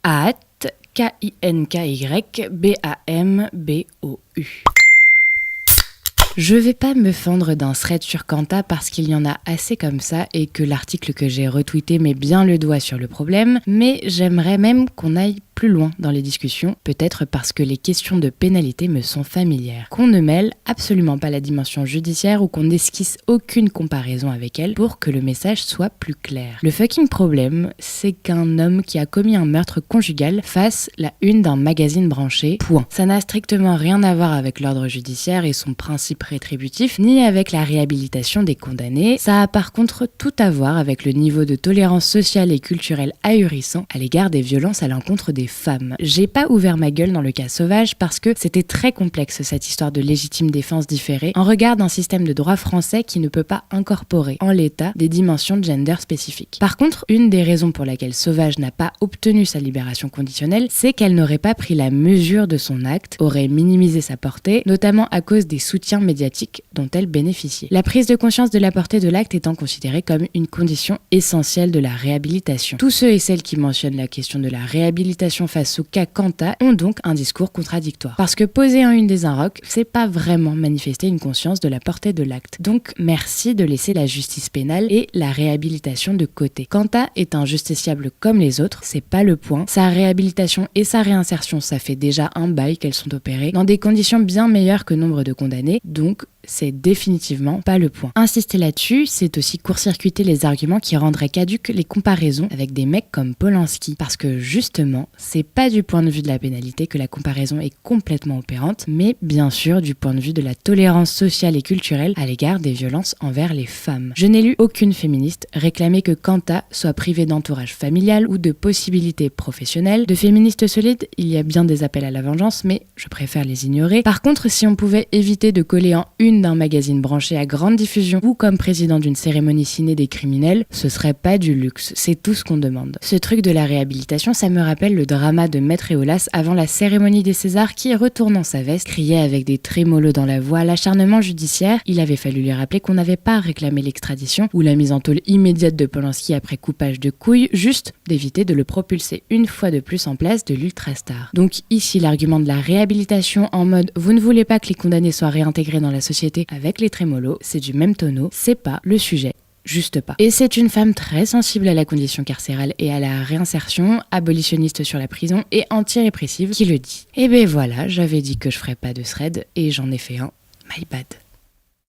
At KINKYBAMBOU. Je vais pas me fendre d'un thread sur Quanta parce qu'il y en a assez comme ça et que l'article que j'ai retweeté met bien le doigt sur le problème, mais j'aimerais même qu'on aille plus loin dans les discussions, peut-être parce que les questions de pénalité me sont familières. Qu'on ne mêle absolument pas la dimension judiciaire ou qu'on n'esquisse aucune comparaison avec elle pour que le message soit plus clair. Le fucking problème, c'est qu'un homme qui a commis un meurtre conjugal fasse la une d'un magazine branché, point. Ça n'a strictement rien à voir avec l'ordre judiciaire et son principe rétributif, ni avec la réhabilitation des condamnés. Ça a par contre tout à voir avec le niveau de tolérance sociale et culturelle ahurissant à l'égard des violences à l'encontre des femmes. J'ai pas ouvert ma gueule dans le cas Sauvage parce que c'était très complexe cette histoire de légitime défense différée en regard d'un système de droit français qui ne peut pas incorporer en l'état des dimensions de gender spécifiques. Par contre, une des raisons pour laquelle Sauvage n'a pas obtenu sa libération conditionnelle, c'est qu'elle n'aurait pas pris la mesure de son acte, aurait minimisé sa portée, notamment à cause des soutiens médiatiques dont elle bénéficiait. La prise de conscience de la portée de l'acte étant considérée comme une condition essentielle de la réhabilitation. Tous ceux et celles qui mentionnent la question de la réhabilitation face au cas Quanta ont donc un discours contradictoire. Parce que poser en une des inrocs, c'est pas vraiment manifester une conscience de la portée de l'acte. Donc merci de laisser la justice pénale et la réhabilitation de côté. Quanta est un justiciable comme les autres, c'est pas le point. Sa réhabilitation et sa réinsertion, ça fait déjà un bail qu'elles sont opérées dans des conditions bien meilleures que nombre de condamnés, donc c'est définitivement pas le point. Insister là-dessus, c'est aussi court-circuiter les arguments qui rendraient caduques les comparaisons avec des mecs comme Polanski. Parce que justement, c'est pas du point de vue de la pénalité que la comparaison est complètement opérante, mais bien sûr du point de vue de la tolérance sociale et culturelle à l'égard des violences envers les femmes. Je n'ai lu aucune féministe réclamer que Quanta soit privée d'entourage familial ou de possibilités professionnelles. De féministes solides, il y a bien des appels à la vengeance, mais je préfère les ignorer. Par contre, si on pouvait éviter de coller en une d'un magazine branché à grande diffusion ou comme président d'une cérémonie ciné des criminels, ce serait pas du luxe, c'est tout ce qu'on demande. Ce truc de la réhabilitation, ça me rappelle le drama de Maître Éolas avant la cérémonie des Césars qui, retournant sa veste, criait avec des trémolos dans la voix l'acharnement judiciaire. Il avait fallu lui rappeler qu'on n'avait pas réclamé l'extradition ou la mise en tôle immédiate de Polanski après coupage de couilles, juste d'éviter de le propulser une fois de plus en place de l'ultrastar. Donc ici l'argument de la réhabilitation en mode vous ne voulez pas que les condamnés soient réintégrés dans la société avec les trémolos, c'est du même tonneau, c'est pas le sujet. Juste pas. Et c'est une femme très sensible à la condition carcérale et à la réinsertion, abolitionniste sur la prison et anti-répressive qui le dit. Et ben voilà, j'avais dit que je ferais pas de thread et j'en ai fait un. My bad.